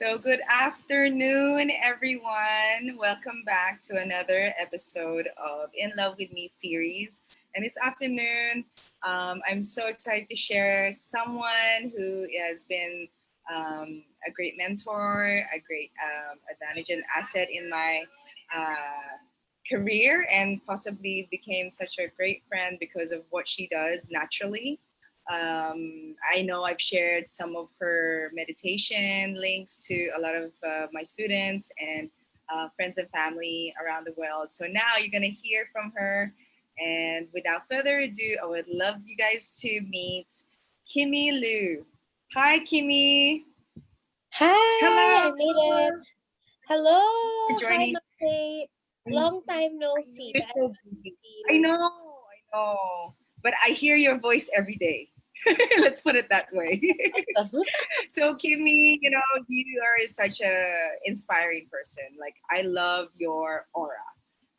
So, good afternoon, everyone. Welcome back to another episode of In Love with Me series. And this afternoon, I'm so excited to share someone who has been a great mentor, a great advantage and asset in my career, and possibly became such a great friend because of what she does naturally. I know I've shared some of her meditation links to a lot of my students and friends and family around the world. So now you're going to hear from her. And without further ado, I would love you guys to meet Kimi Lu. Hi, Kimi. Hi, Hello. I made it. Hello. For Hi, joining. Mafae. Long time no I know see, you're but so nice to busy. see I you. know, I know. But I hear your voice every day. Let's put it that way. So Kimmy, you are such a inspiring person. Like I love your aura,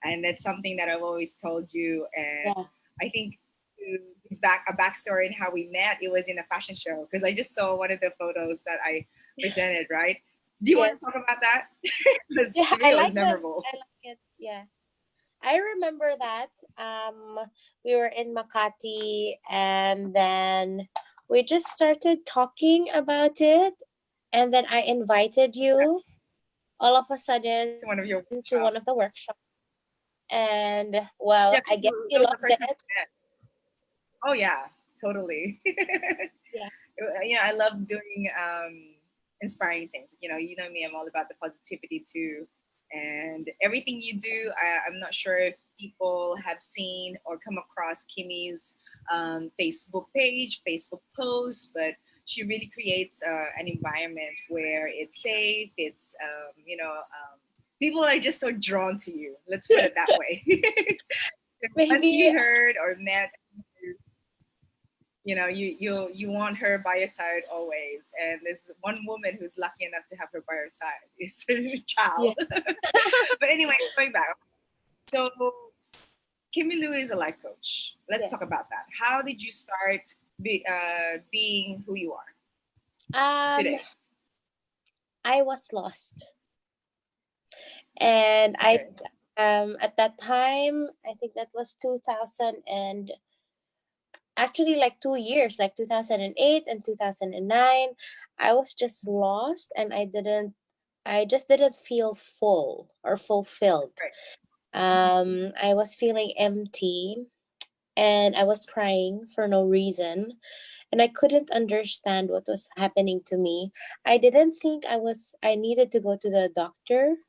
and that's something that I've always told you. And Yes. I think to give back a backstory in how we met, it was in a fashion show because I just saw one of the photos that I presented. Right? Do you want to Yes. talk about that? Because Yeah, to me, I it was like them. memorable. I like it. Yeah. I remember that. We were in Makati and then we just started talking about it, and then I invited you all of a sudden To one of to your one of the workshops. workshops. And well, Yeah, I guess you that was the loved first time it. we met. Oh yeah, totally. Yeah. I love doing inspiring things. You know me, I'm all about the positivity too. And everything you do, I'm not sure if people have seen or come across Kimi's Facebook page, Facebook posts, but she really creates an environment where it's safe. People are just so drawn to you. Let's put it that way. Once Maybe. you heard or met, you want her by your side always. And there's one woman who's lucky enough to have her by her side. It's a Yeah. child. But anyways, going back. So Kimi Lu is a life coach. Let's Yeah. talk about that. How did you start being who you are Um, today? I was lost, and I Okay. at that time I think that was 2000, and actually like 2 years, like 2008 and 2009. I was just lost, and I just didn't feel full or fulfilled. Right. I was feeling empty, and I was crying for no reason, and I couldn't understand what was happening to me. I didn't think I needed to go to the doctor.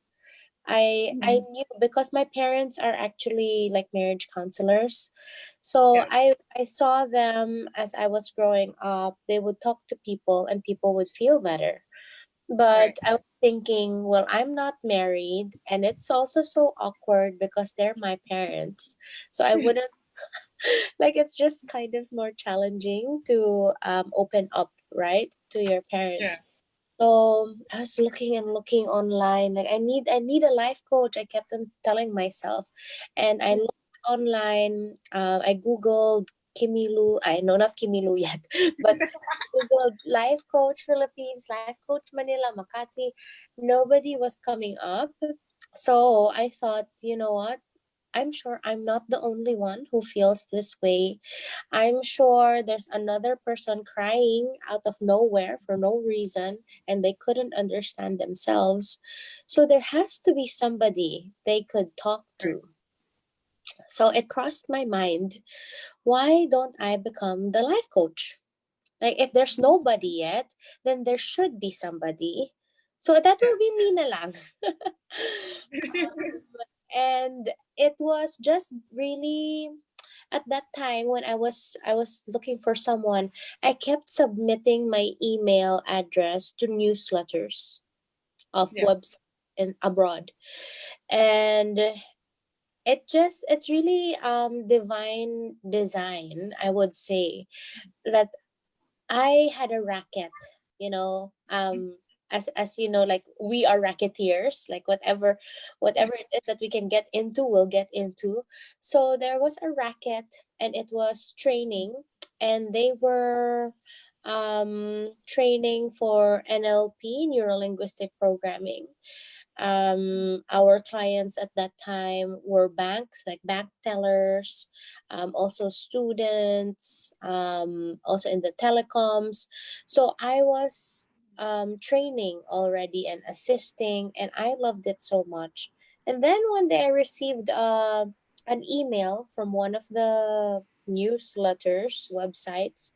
I Mm-hmm. knew because my parents are actually like marriage counselors. So Yeah. I saw them as I was growing up. They would talk to people and people would feel better. Right. But I was thinking, well, I'm not married, and it's also so awkward because they're my parents. So I wouldn't like, it's just kind of more challenging to open up, right, to your Yeah. parents. So I was looking and looking online. Like, I need a life coach. I kept on telling myself, and I looked online. I googled Kimi Lu. I know not Kimi Lu yet, but googled life coach Philippines, life coach Manila, Makati. Nobody was coming up. So I thought, you know what? I'm sure I'm not the only one who feels this way. I'm sure there's another person crying out of nowhere for no reason, and they couldn't understand themselves. So there has to be somebody they could talk Right. to. So it crossed my mind, why don't I become the life coach? Like, if there's nobody yet, then there should be somebody. So that Yeah. will be me na lang. And it was just really at that time when I was looking for someone. I kept submitting my email address to newsletters of Yeah. websites in abroad, and it's really divine design, I would say, that I had a racket, you know, as you know, like, we are racketeers, like whatever it is that we can get into, we'll get into. So there was a racket, and it was training, and they were training for NLP, neuro linguistic programming. Our clients at that time were banks, like bank tellers, also students, also in the telecoms. So I was training already and assisting, and I loved it so much. And then one day I received an email from one of the newsletters websites,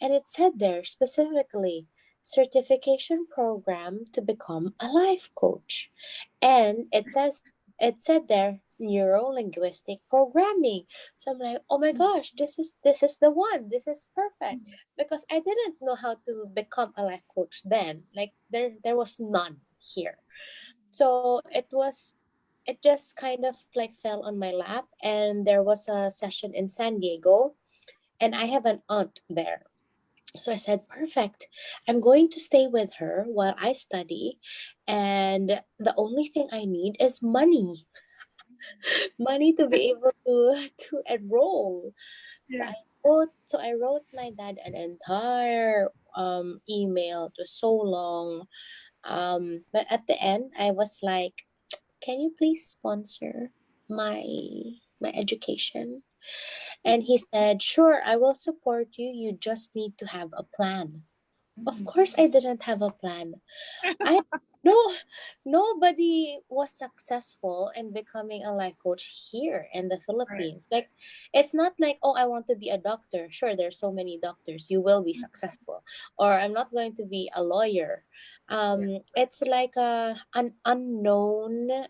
and it said there specifically certification program to become a life coach. And it said there neuro linguistic programming. So I'm like, oh my gosh, this is the one. This is perfect. Because I didn't know how to become a life coach then. Like there was none here. So it just kind of like fell on my lap, and there was a session in San Diego, and I have an aunt there. So I said, perfect. I'm going to stay with her while I study. And the only thing I need is money, money to be able to enroll. So Yeah. I wrote my dad an entire email. It was so long. But at the end, I was like, can you please sponsor my my education? And he said, sure, I will support you. You just need to have a plan. Of Mhm. course, I didn't have a plan. I no Nobody was successful in becoming a life coach here in the Right. Philippines. Like, it's not like, oh, I want to be a doctor. Sure, there's so many doctors. You will be successful. Or I'm not going to be a lawyer. Yeah. It's like an unknown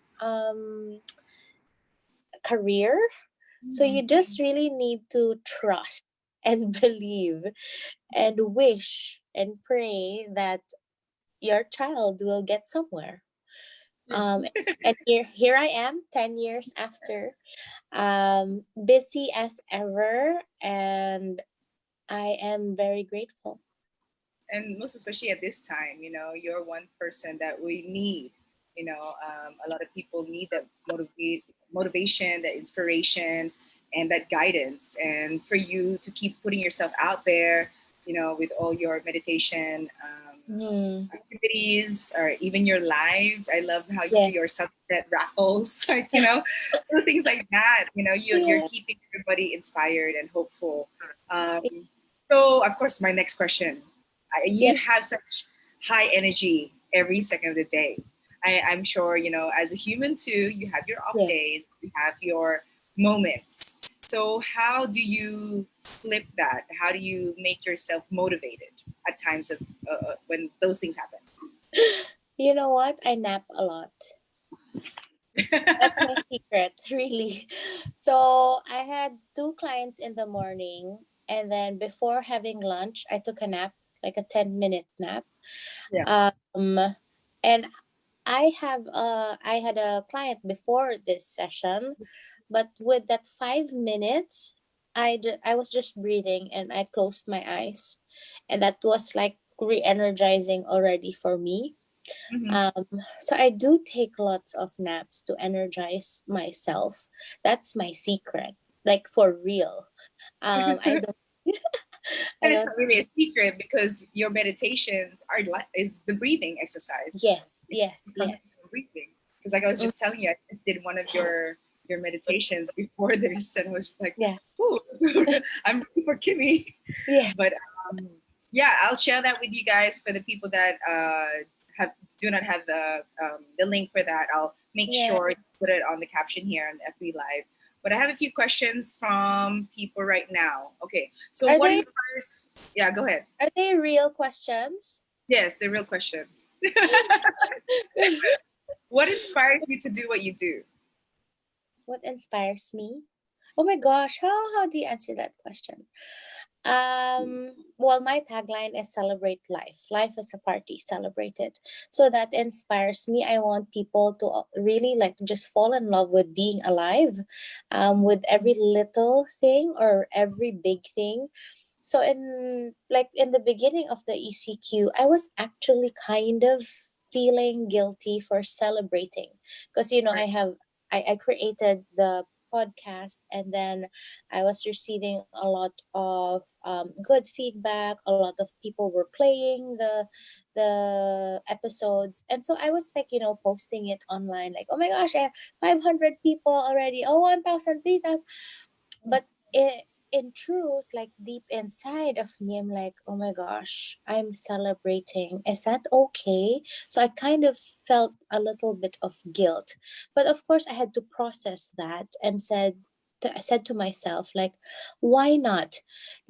career. So Mhm. you just really need to trust and believe and wish and pray that your child will get somewhere. Yeah. And here I am, 10 years after, busy as ever, and I am very grateful. And most especially at this time, you're one person that we need. A lot of people need that motivation, that inspiration, and that guidance. And for you to keep putting yourself out there, with all your meditation Mm, activities or even your lives. I love how you do your yes. sunset raffles, like, little things like that. You're Yeah. keeping everybody inspired and hopeful. Um, so, of course, my next question, Yeah. you have such high energy every second of the day. I'm sure, as a human too, you have your off Yes. days, you have your moments. So, how do you flip that? How do you make yourself motivated at times of when those things happen? You know what? I nap a lot. That's my secret, really. So I had two clients in the morning, and then before having lunch, I took a nap, like a 10-minute nap. Yeah. Um, and I had a client before this session, but with that 5 minutes, I was just breathing and I closed my eyes, and that was like re-energizing already for me. Hmm. Um, so I do take lots of naps to energize myself. That's my secret, like for real. I don't. I And it's don't. not really a secret because your meditations is the breathing exercise. Yes, It's yes, concentrating yes. on breathing. Because like I was Mm, just telling you, I just did one of your meditations before this, and was just like, yeah, "Ooh, I'm ready for Kimmy." yeah, But um, yeah, I'll share that with you guys for the people that have do not have the link for that. I'll make yeah. sure to put it on the caption here on the FB Live. But I have a few questions from people right now. Okay, so Are what they inspires? Yeah, go ahead. are they real questions? Yes, they're real questions. What inspires you to do what you do? What inspires me? Oh my gosh, how do you answer that question? Well, my tagline is celebrate life. Life is a party, celebrate it. So that inspires me. I want people to really like just fall in love with being alive, with every little thing or every big thing. So in the beginning of the ECQ, I was actually kind of feeling guilty for celebrating because Right. I created the podcast, and then I was receiving a lot of good feedback. A lot of people were playing the episodes, and so I was like, posting it online, like, oh my gosh, I have 500 people already. Oh, 1,000, 3,000. But in truth, like deep inside of me, I'm like, oh my gosh, I'm celebrating. Is that okay? So I kind of felt a little bit of guilt. But of course, I had to process that and I said to myself, like, why not?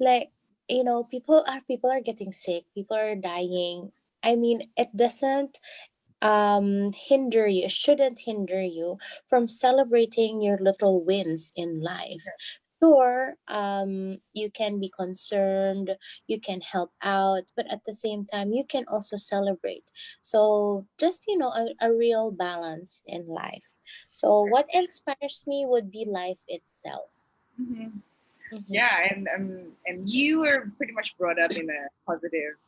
Like, people are getting sick, people are dying. I mean, it doesn't hinder you, it shouldn't hinder you from celebrating your little wins in life. Sure, you can be concerned, you can help out, but at the same time you can also celebrate. So just, a real balance in life. So Right. what inspires me would be life itself. Hmm. Mm-hmm. Yeah, and you were pretty much brought up in a positive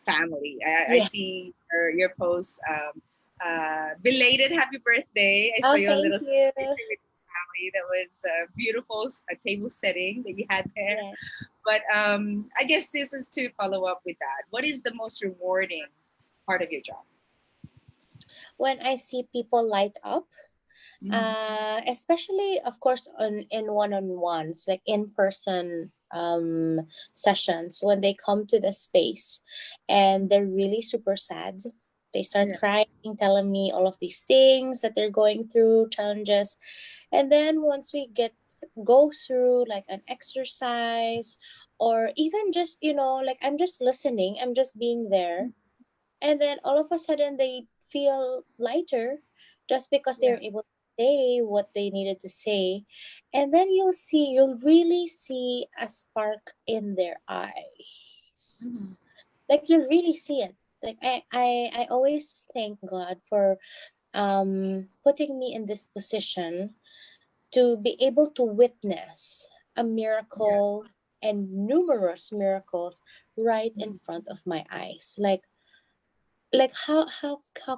family. I Yeah. see your post. Belated happy birthday! I saw Oh, your thank little you. celebration with your family. That was a beautiful table setting that you had there. Yeah. But I guess this is to follow up with that. What is the most rewarding part of your job? When I see people light up, Mm-hmm. especially of course in one-on-ones, like in-person sessions, when they come to the space and they're really super sad, they start Yeah, crying, telling me all of these things that they're going through, challenges. And then once we go through like an exercise, or even just, like I'm just listening, I'm just being there, and then all of a sudden they feel lighter just because they yeah, were able to say what they needed to say. And then you'll really see a spark in their mm-hmm. eyes, like you'll really see it. Like I always thank God for putting me in this position to be able to witness a Yeah, miracle and numerous miracles right in mm-hmm. front of my eyes. Like how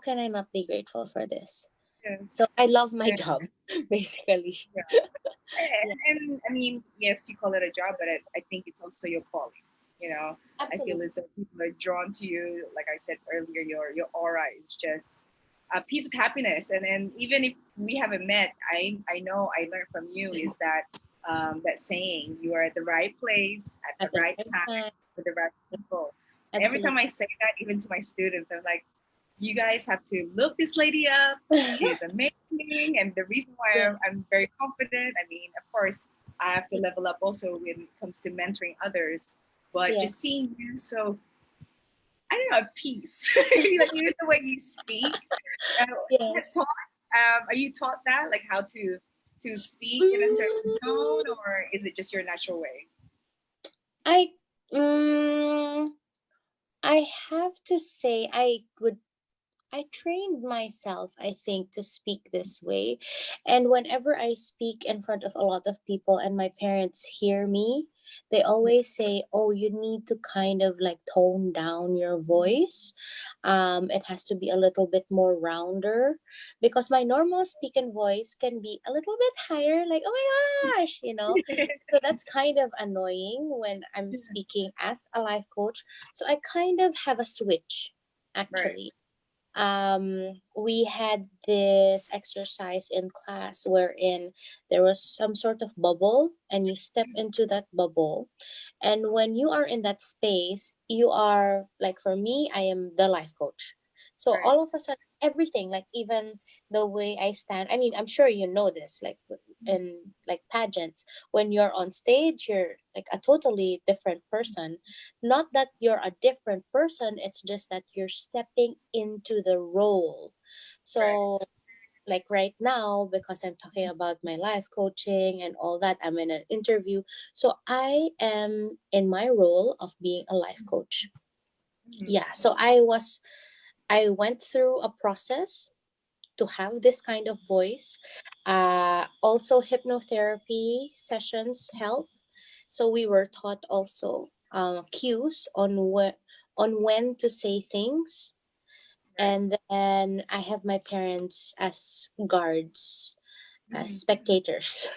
can I not be grateful for this? Yeah, So I love my yeah, job, basically. yeah. Yeah, And I mean, yes, you call it a job, but I think it's also your calling. You know, I feel absolutely. as though people are drawn to you. Like I said earlier, your aura is just a piece of happiness. And even if we haven't met, I know I learned from you is that that saying, you are at the right place at At the the right right time time. with the right people. Every time Absolutely. I say that, even to my students, I'm like, you guys have to look this lady up. She is amazing. And the reason why Yeah. I'm very confident, I mean, of course, I have to level up also when it comes to mentoring others. But Yeah. just seeing you so, I don't know, at peace. Like even the way you speak. Is that Yes. taught? Are you taught that, like how to speak in a certain tone, Mm, or is it just your natural way? I mm, I have to say I trained myself, I think, to speak this way. And whenever I speak in front of a lot of people and my parents hear me, they Yeah, always say, oh, you need to kind of like tone down your voice. It has to be a little bit more rounder, because my normal speaking voice can be a little bit higher, like, oh my gosh. So that's kind of annoying when I'm speaking as a life coach. So I kind of have a switch, right, actually. We had this exercise in class wherein there was some sort of bubble, and you step into that bubble, and when you are in that space, you are like, for me, I am the life coach. So right, all of a sudden, everything, like even the way I stand, I mean, I'm sure you know this, like in like pageants, when you're on stage, you're like a totally different person. Not that you're a different person, it's just that you're stepping into the role. right. So like right now, because I'm talking about my life coaching and all that, I'm in an interview, so I am in my role of being a life coach. Mhm. Yeah, so I went through a process to have this kind of voice. Also hypnotherapy sessions help. So we were taught also cues on when to say things. Right, And then I have my parents as guards. Mhm. spectators.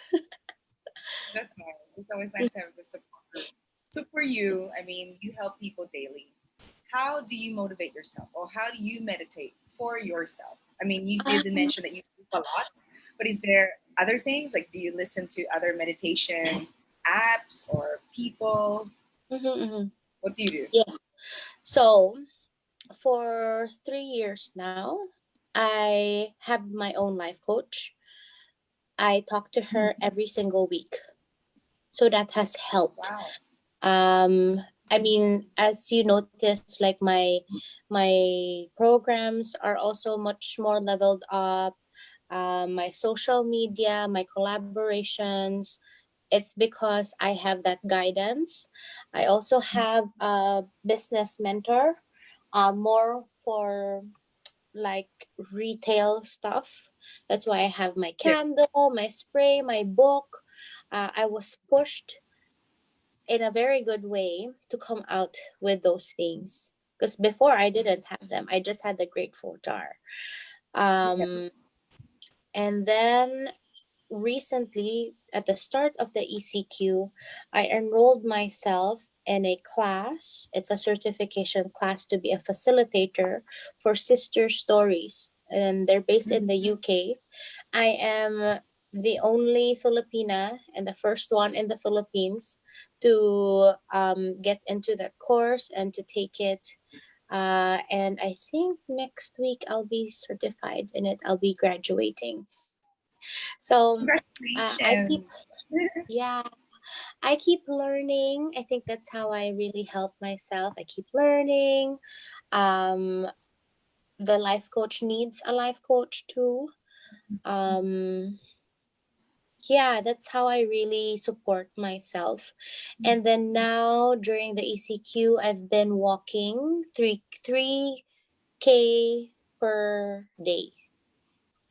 That's nice. It's always nice to have the support group. So for you, I mean, you help people daily. How do you motivate yourself, or how do you meditate for yourself? I mean, you did Um, mention that you sleep a lot, but is there other things like do you listen to other meditation apps or people? mhm, mhm. What do you do? Yes. So for 3 years now, I have my own life coach. I talk to Mhm. her every single week. So that has helped. Wow. I mean, as you notice, like my programs are also much more leveled up. My social media, my collaborations, it's because I have that guidance. I also have a business mentor, more for like retail stuff. That's why I have my Yeah. candle, my spray, my book. I was pushed in a very good way to come out with those things, because before I didn't have them. I just had the grateful jar. Um, Yes. and then recently, at the start of the ECQ, I enrolled myself in a class. It's a certification class to be a facilitator for Sister Stories, and they're based in the UK. I am the only Filipina and the first one in the Philippines to get into that course and to take it. And I think next week I'll be certified in it. I'll be graduating. So I keep, Congratulations. yeah, I keep learning. I think that's how I really help myself. I keep learning. Um, the life coach needs a life coach too. Um, yeah, that's how I really support myself. And then now during the ECQ, I've been walking three k per day.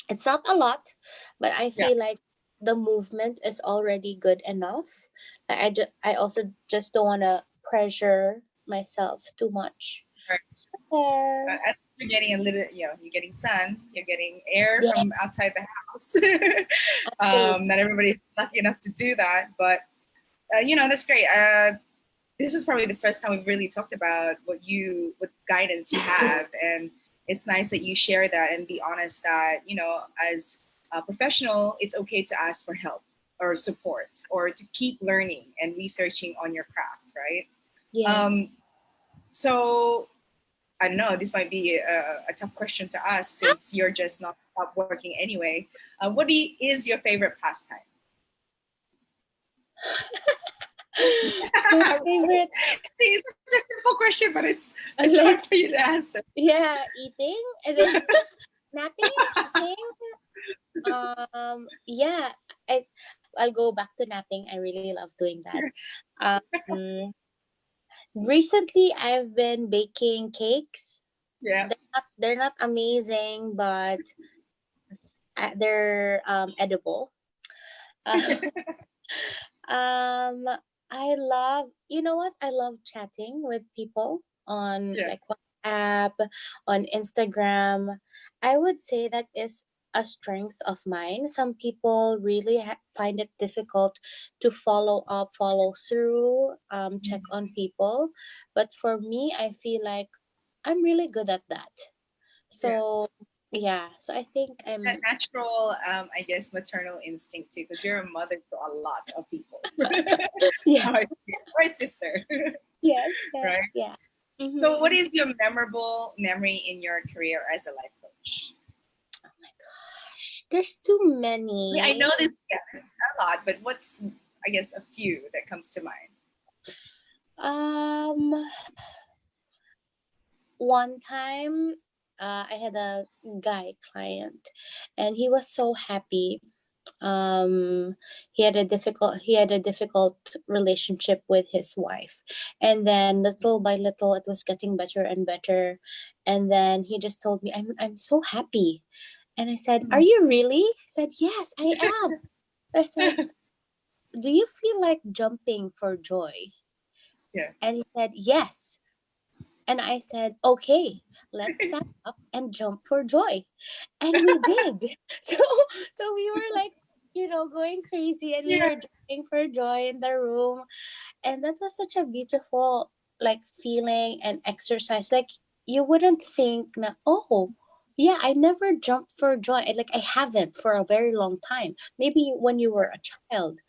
It's not a lot, but I Yeah. feel like the movement is already good enough. I also just don't want to pressure myself too much. Right. So there. At least you're getting a little, you're getting sun, you're getting air Yeah, from outside the house. absolutely. Not everybody's lucky enough to do that, but that's great. This is probably the first time we've really talked about what guidance you have, and it's nice that you share that and be honest that as a professional, it's okay to ask for help or support or to keep learning and researching on your craft, right? Yes. Um, so I don't know. This might be a tough question to ask since you're just not stop working anyway. Is your favorite pastime? My favorite, See, it's such a simple question, but it's hard like, for you to answer. yeah, eating and then napping, eating. Yeah, I I'll go back to napping. I really love doing that. Um, recently I've been baking cakes. Yeah. They're not amazing, but they're edible. Uh, um, I love, you know what? I love chatting with people on Yeah. like WhatsApp, on Instagram. I would say that is a strength of mine. Some people really find it difficult to follow up, follow through, check on people. But for me, I feel like I'm really good at that. So, Yes. yeah. So I think That I'm, natural, I guess, maternal instinct too, because you're a mother to a lot of people. yeah. How I feel. Or a sister, Yes, yes, right? yeah. So, what Mm-hmm. is your memorable memory in your career as a life coach? Oh my gosh, there's too I mean, I many. know this, yes, a lot, but what's, I guess, a few that comes to mind? Um, one time, I had a guy client, and he was so happy. He had a difficult relationship with his wife, and then little by little, it was getting better and better. And then he just told me, "I'm so happy," and I said, "Are Mhm. you really?" He said, "Yes, I am." I said, "Do you feel like jumping for joy?" Yeah. And he said, "Yes." And I said, "Okay, let's stand up and jump for joy." And we did. So so we were like going crazy, and we Yeah, were jumping for joy in the room. And that was such a beautiful like feeling and exercise. Like you wouldn't think na, oh yeah, I never jumped for joy. Like I haven't for a very long time. Maybe when you were a child.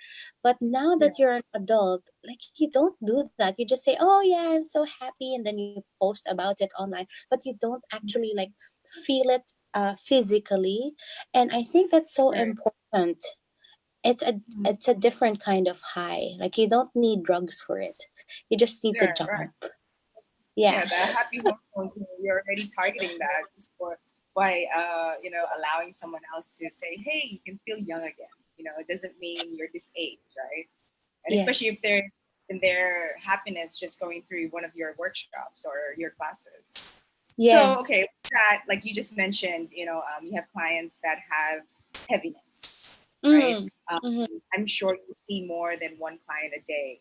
But now yeah, that you're an adult, like you don't do that. You just say, oh yeah, I'm so happy, and then you post about it online. But you don't actually like feel it physically. And I think that's so right. important. It's a different kind of high. Like you don't need drugs for it. You just need to Yeah, jump. right. Yeah. Yeah, the happy hormones, you're already targeting that just for by allowing someone else to say, hey, you can feel young again. It doesn't mean you're this age, right? And especially Yes. if they're in their happiness just going through one of your workshops or your classes. So, Yes. okay, with that, like you just mentioned, you have clients that have heaviness, right? Mm. Um, Mm-hmm. I'm sure you see more than one client a day.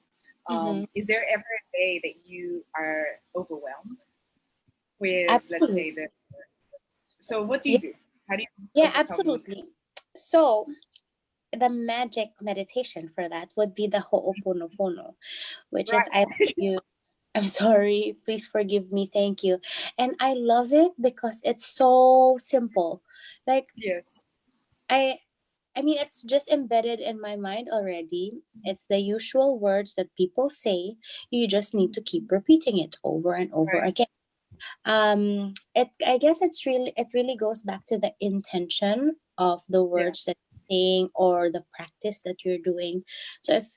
Mm-hmm. Is there ever a day that you are overwhelmed with, let's Absolutely. say, so what do you Yeah. do? How do you Yeah, overcome? absolutely. So the magic meditation for that would be the Ho'oponopono, which is I love Right. you. I'm sorry. Please forgive me. Thank you. And I love it because it's so simple. Like Yes. I I mean, it's just embedded in my mind already. It's the usual words that people say. You just need to keep repeating it over and over Right. again. It I guess it really goes back to the intention of the Yeah. words that you're saying or the practice that you're doing. So if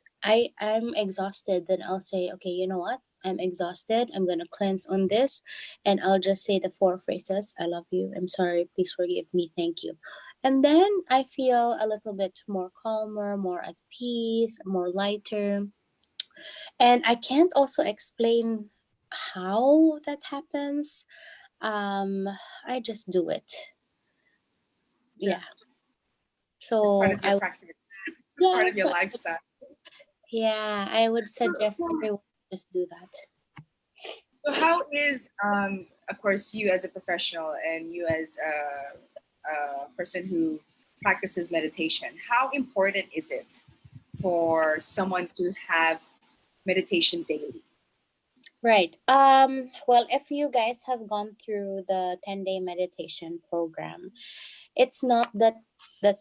I'm exhausted, then I'll say, okay, you know what? I'm exhausted. I'm gonna cleanse on this, and I'll just say the four phrases: I love you. I'm sorry. Please forgive me. Thank you. And then I feel a little bit more calmer, more at peace, more lighter. And I can't also explain how that happens. um I just do it. Yeah. Yeah. It's part So of your I would, practice. It's yeah, part of your so lifestyle. yeah, I would suggest everyone just do that. So how is, of course, you as a professional and you as a person who practices meditation, how important is it for someone to have meditation daily? Right. Well, if you guys have gone through the 10-day meditation program, it's not the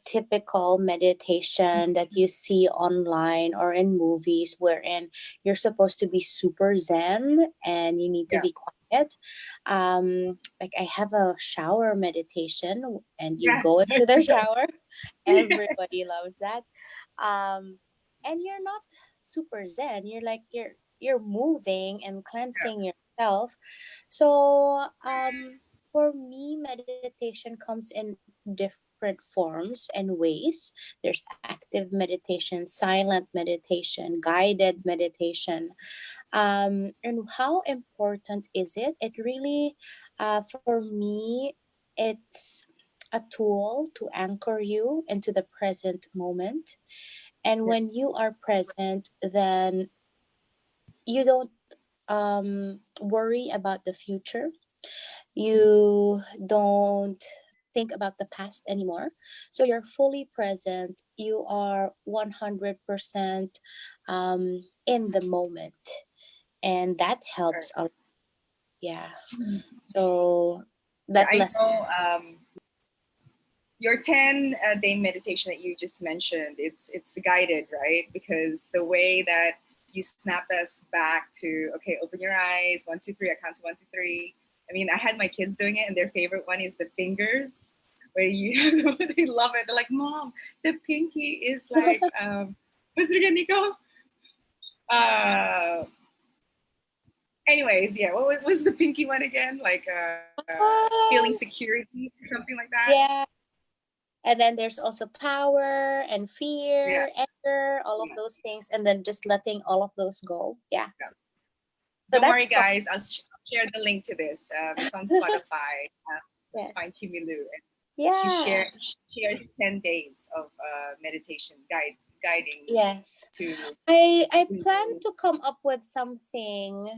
typical meditation that you see online or in movies wherein you're supposed to be super zen and you need to Yeah. be quiet. Like I have a shower meditation and you Yeah. go into the shower. Everybody loves that. um and you're not super zen. You're like you're moving and cleansing yourself. So for me, meditation comes in different forms and ways. There's active meditation, silent meditation, guided meditation. And how important is it? It really, for me, it's a tool to anchor you into the present moment. And Yeah. when you are present, then you don't worry about the future. You don't think about the past anymore. So you're fully present. You are 100% in the moment. And that helps a lot. Yeah. So Yeah, that I lesson. know. Your 10-day meditation that you just mentioned, it's guided, right? Because the way that you snap us back to, okay, open your eyes, 1 2 3, I count to 1 2 3. I mean, I had my kids doing it, and their favorite one is the fingers, where you they love it. They're like, mom, the pinky is like what's it again, Nico? uh Anyways, yeah, what was the pinky one again? Like feeling Um, security, something like that. yeah. And then there's also power and Yeah, fear, anger, all of yeah, those things. And then just letting all of those go. Yeah. yeah. So Don't worry, that's fun. guys. I'll share the link to this. It's on Spotify. Just Yes. find Kimi Lu, and Yeah. she shares 10 days of meditation guiding Yes. to. I plan to come up with something,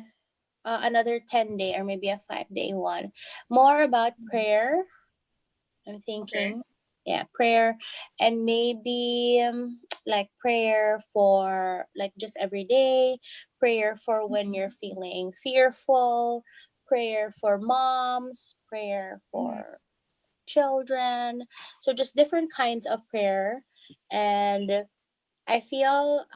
another 10-day or maybe a 5-day one, more about prayer. I'm Okay. thinking. Yeah, prayer. And maybe like prayer for like just every day, prayer for when Mhm. you're feeling fearful, prayer for moms, prayer Mhm. for children. So just different kinds of prayer. And I feel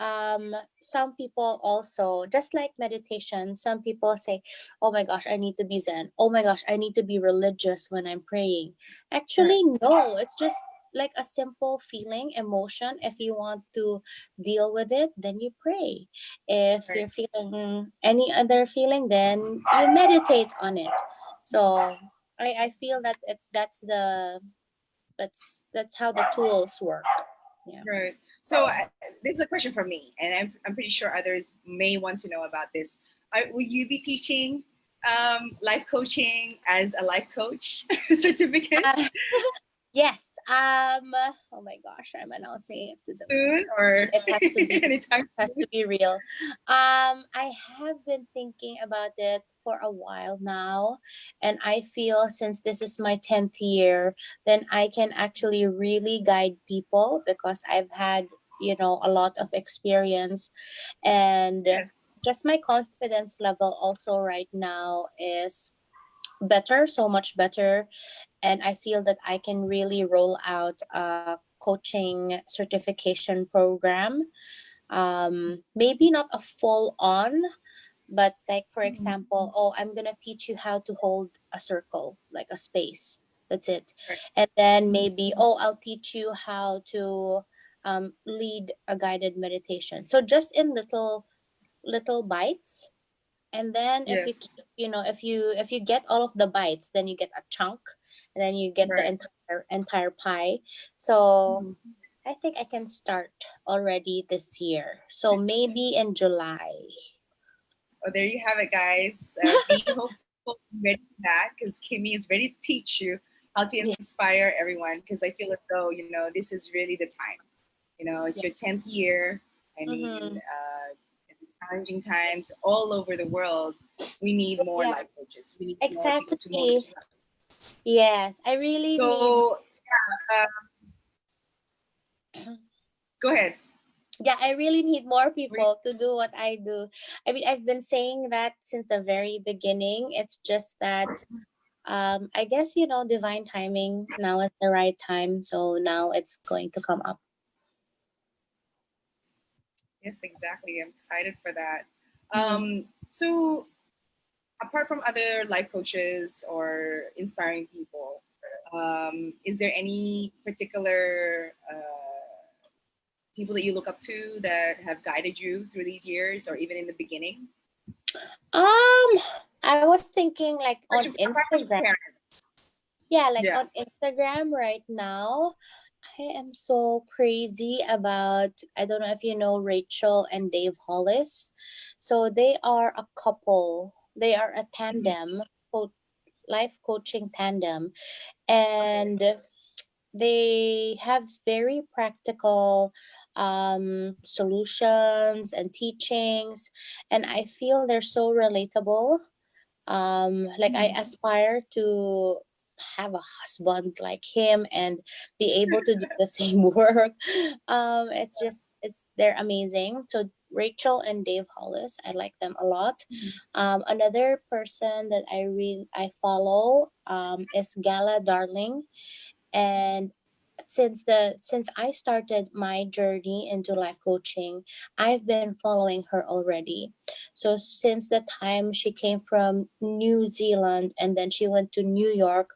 some people also, just like meditation, some people say, "Oh my gosh, I need to be zen. Oh my gosh, I need to be religious when I'm praying." Right. Actually, no, it's just like a simple feeling, emotion. If you want to deal with it, then you pray. If Right. you're feeling any other feeling, then you meditate on it. So I feel that that's how the tools work. Yeah. Right. So this is a question for me, and I'm pretty sure others may want to know about this. Will you be teaching life coaching as a life coach certificate Uh, yes. Oh my gosh, I'm announcing it to the world. soon, or It has to be anytime soon? real. I have been thinking about it for a while now, and I feel since this is my 10th year, then I can actually really guide people because I've had, a lot of experience, and Yes. just my confidence level also right now is better, so much better. And I feel that I can really roll out a coaching certification program. Maybe not a full on, but like for Mhm. example, oh, I'm gonna teach you how to hold a circle, like a space. That's it. Right. And then maybe, oh, I'll teach you how to lead a guided meditation. So just in little bites. And then if you Yes. keep, if you get all of the bites, then you get a chunk, and then you get the Right. entire pie. So Mhm. I think I can start already this year, so maybe in July. Oh, there you have it, guys. Be hopeful, be ready for that, because Kimmy is ready to teach you how to Yeah. inspire everyone. Because I feel as though this is really the time. It's Yeah. your 10th year. I mean, Mm-hmm. in challenging times all over the world, we need more Yeah, life coaches. We need more people to exactly. motivate us. Yes, I really need. So, go ahead. Yeah, I really need more Were you- people to do what I do. I mean, I've been saying that since the very beginning. It's just that I guess divine timing. Now is the right time, so now it's going to come up. Yes, exactly. I'm excited for that. Mm-hmm. So, apart from other life coaches or inspiring people, is there any particular people that you look up to that have guided you through these years, or even in the beginning? Um, I was thinking like on Apart from your Instagram. parents. Yeah, like Yeah. on Instagram right now, I am so crazy about, I don't know if you know Rachel and Dave Hollis. So they are a couple. They are a Mhm. tandem, life coaching tandem, Okay. and they have very practical solutions and teachings, and I feel they're so relatable. Like I Mhm. aspire to have a husband like him and be able to do the same work. It's just, they're amazing. So Rachel and Dave Hollis, I like them a lot. Mhm. Another person that I follow is Gala Darling. And since I started my journey into life coaching, I've been following her already. So since the time she came from New Zealand and then she went to New York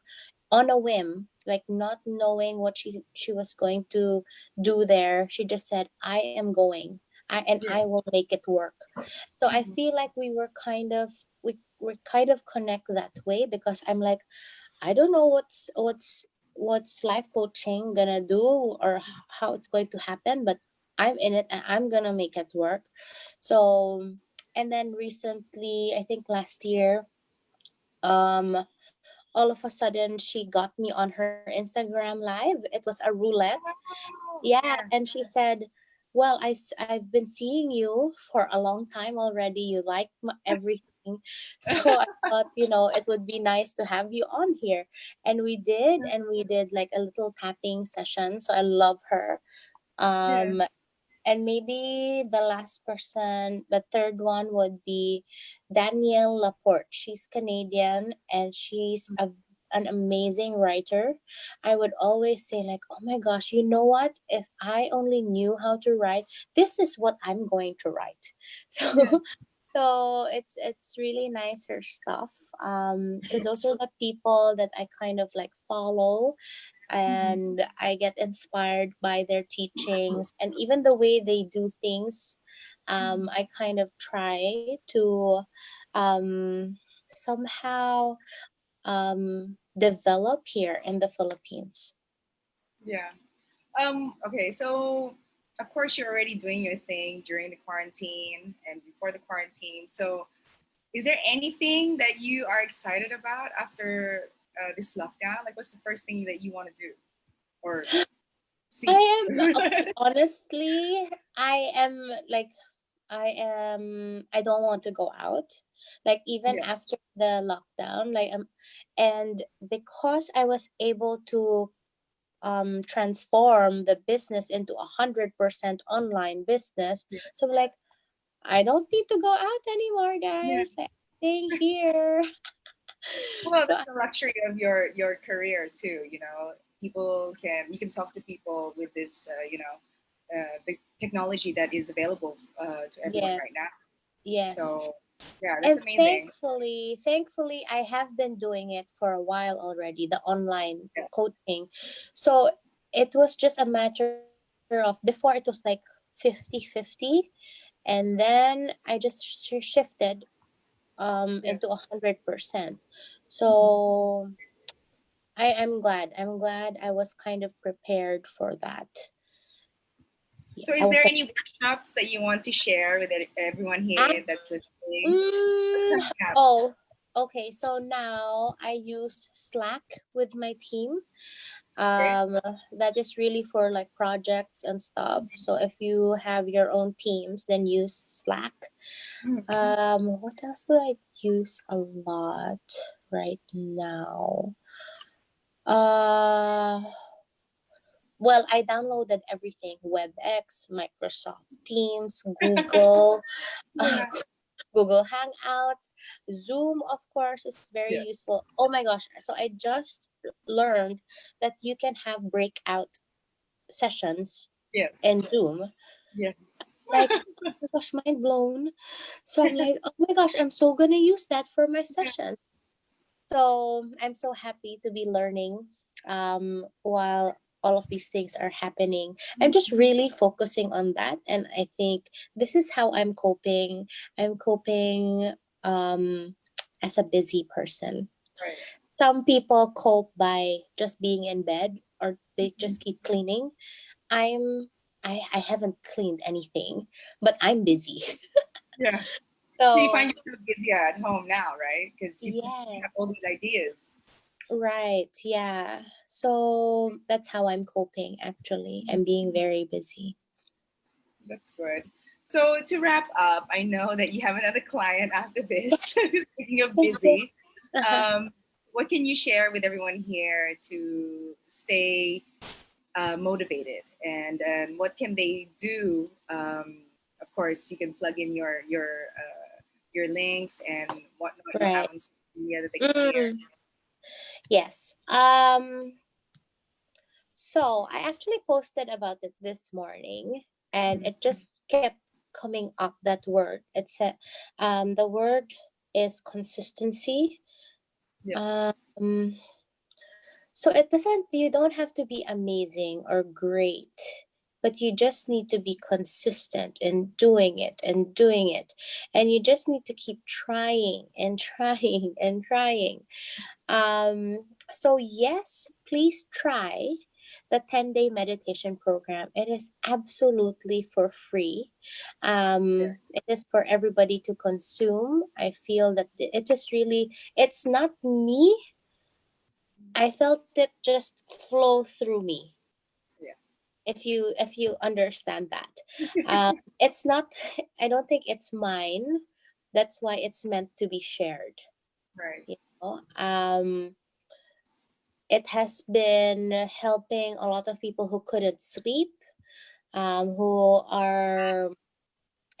on a whim, like not knowing what she was going to do there, she just said, "I am going. I Yeah. will make it work." So I Mhm. feel like we kind of connect that way because I'm like, I don't know what's life coaching gonna do or how it's going to happen, but I'm in it and I'm gonna make it work. So, and then recently, I think last year, um, all of a sudden she got me on her Instagram live. It was a roulette. Oh, Yeah, yeah. and she said, "Well, I've been seeing you for a long time already. You like everything So I thought, it would be nice to have you on here. And we did like a little tapping session. So I love her. Um, Yes. and maybe the last person, the third one would be Danielle Laporte. She's Canadian and she's an amazing writer. I would always say, like, oh my gosh, you know what? If I only knew how to write, this is what I'm going to write. Yes. So it's really nice her stuff. So those are the people that I kind of like follow, Mhm. and I get inspired by their teachings and even the way they do things. I kind of try to somehow develop here in the Philippines. Yeah. Okay, so of course you're already doing your thing during the quarantine and before the quarantine. So is there anything that you are excited about after this lockdown? Like, what's the first thing that you want to do or see? I am okay, honestly, I don't want to go out, like even Yeah, after the lockdown, and because I was able to transform the business into 100% online business. yeah, So like, I don't need to go out anymore, yeah. guys. Like, stay here. Well, So that's the luxury of your career too. You know, people can you can talk to people with this the technology that is available to everyone yeah, right now. yes. So yeah, that's And amazing. thankfully, I have been doing it for a while already, the online Yeah, coaching. So it was just a matter of, before it was like 50-50, and then I just shifted yeah. into 100%. Mhm. So I'm glad I was kind of prepared for that. Yeah, So, I is was there like, any workshops that you want to share with everyone here that's apps. listening? What's Mm, coming up? oh, okay. So now I use Slack with my team. Okay. Um, that is really for like projects and stuff. So if you have your own teams, then use Slack. Mhm. What else do I use a lot right now? Uh, well, I downloaded everything: WebEx, Microsoft Teams, Google, uh, Yeah. Google Hangouts, Zoom, of course, is very Yeah. useful. Oh my gosh. So I just learned that you can have breakout sessions Yes. in Zoom. Yes. Like, oh my gosh, mind blown. So I'm like, oh my gosh, I'm so gonna use that for my Yeah. session. So I'm so happy to be learning while all of these things are happening. I'm just really focusing on that. And I think this is how I'm coping. I'm coping um, as a busy person. Right. Some people cope by just being in bed or they Mhm. just keep cleaning. I'm I haven't cleaned anything, but I'm busy. Yeah. So you So find yourself busier at home now, right? Because you have all yes. these ideas. Right, yeah. So that's how I'm coping actually. I'm being very busy. That's good. So to wrap up, I know that you have another client after this. Speaking of Yes, yes. busy, Uh-huh. um, what can you share with everyone here to stay motivated, and what can they do? Of course, you can plug in your links and whatnot you have Right. on social media that they can share. Mm, yes. So I actually posted about it this morning and Mhm. it just kept coming up, that word. The word is consistency. Yes. Um So you don't have to be amazing or great, but you just need to be consistent in doing it and doing it. And you just need to keep trying and trying and trying. So yes, please try the 10-day meditation program. It is absolutely for free. Yes. It is for everybody to consume. I feel that it just really, it's not me. I felt it just flow through me. Yeah. If you understand that, it's not. I don't think it's mine. That's why it's meant to be shared. Right. You know, it has been helping a lot of people who couldn't sleep, who are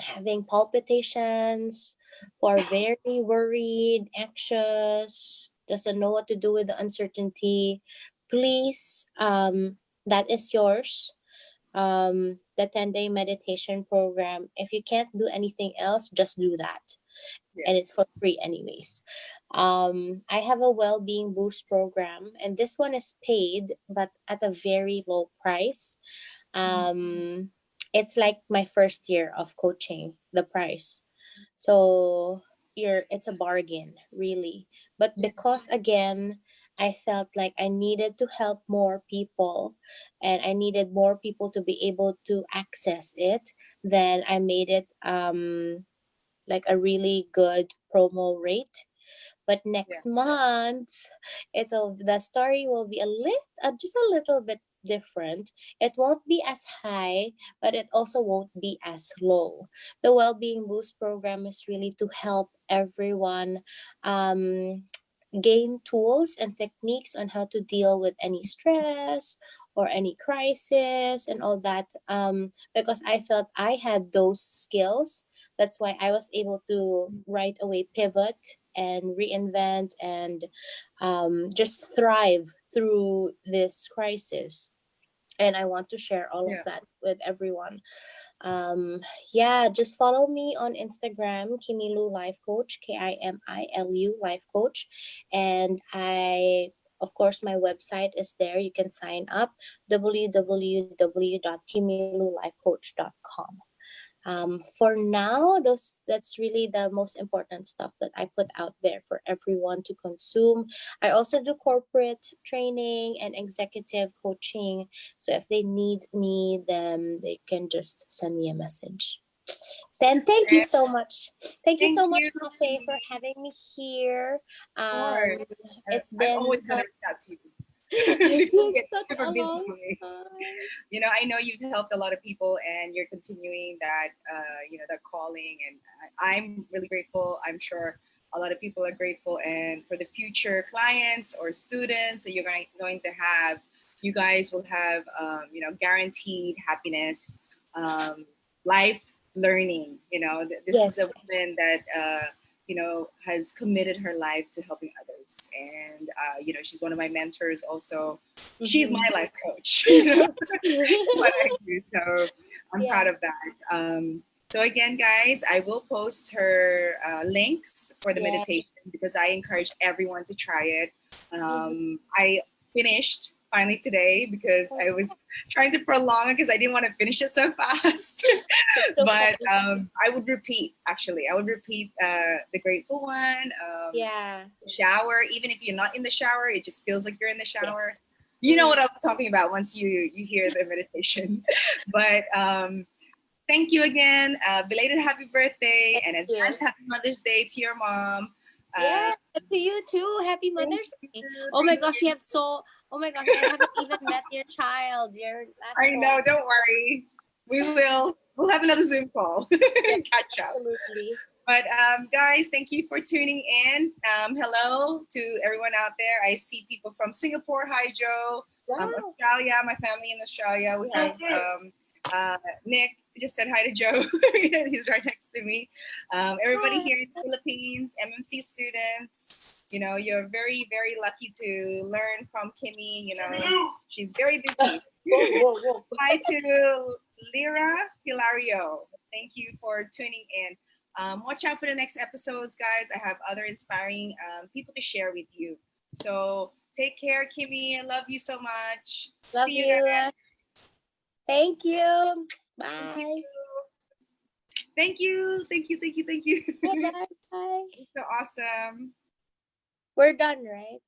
having palpitations, who are very worried, anxious, doesn't know what to do with the uncertainty. Please, that is yours. The 10-day meditation program. If you can't do anything else, just do that. And it's Yes. for free anyways. I have a well-being boost program, and this one is paid but at a very low price. Mhm. um it's like my first year of coaching, the price. So it's a bargain, really. But Yeah. because again, I felt like I needed to help more people, and I needed more people to be able to access it, then I made it like a really good promo rate. But Yeah. next month, the story will be just a little bit different. It won't be as high, but it also won't be as low. The Wellbeing Boost program is really to help everyone um, gain tools and techniques on how to deal with any stress or any crisis and all that. Because I felt I had those skills. That's why I was able to right away pivot and reinvent and just thrive through this crisis. And I want to share all of Yeah. that with everyone. um yeah, just follow me on Instagram, Kimilu Life Coach, Kimilu Life Coach. And I, of course, my website is there. You can sign up, www.kimilulifecoach.com. For now, that's really the most important stuff that I put out there for everyone to consume. I also do corporate training and executive coaching. So if they need me, then they can just send me a message. Then thank you And so much. Thank you thank so much, you, Mafae, for Kimmy. having me here. Of Um, course. it's I'm been always gonna such, reach out to you. it's People been get such super a busy long for me. time. I know you've helped a lot of people, and you're continuing that, that calling. And I'm really grateful. I'm sure a lot of people are grateful. And for the future clients or students that you're going to have, you guys will have, guaranteed happiness, life learning. This is Yes. a woman that, has committed her life to helping others. And, she's one of my mentors also. She's my Mm-hmm. life coach. What Yes. I do. So I'm proud Yeah. of that. So again, guys, I will post her links for the Yeah. meditation because I encourage everyone to try it. Mm-hmm. I finished finally today because I was trying to prolong it because I didn't want to finish it so fast. It's But okay. I would repeat. Actually, I would repeat the grateful one. Yeah. Shower, even if you're not in the shower, it just feels like you're in the Yes. shower. You know Mm. what I'm talking about once you hear the meditation. But thank you again. Belated happy birthday Thank and you. advance happy Mother's Day to your mom. Yeah. Uh, To you too. Happy thank Mother's Day. you. Oh my Thank gosh, you you. have so. Oh my gosh, I haven't even met your child, your last I one. know. Don't worry. We will. We'll have another Zoom call. Yeah, Catch up. absolutely. But guys, thank you for tuning in. Hello to everyone out there. I see people from Singapore. Hi, Joe. Wow. Australia, my family in Australia. We have Nick. Just said hi to Joe. He's right next to me. Everybody Hi. here in the Philippines, MMC students. You're very, very lucky to learn from Kimmy. She's very busy. Whoa, whoa, whoa. Hi to Lyra Hilario. Thank you for tuning in. Watch out for the next episodes, guys. I have other inspiring people to share with you. So take care, Kimmy. I love you so much. Love See you you. guys. Thank you. Thank you. Bye. Thank you. Thank you. Thank you. Thank you. Bye. Bye. Bye. So awesome. We're done, right?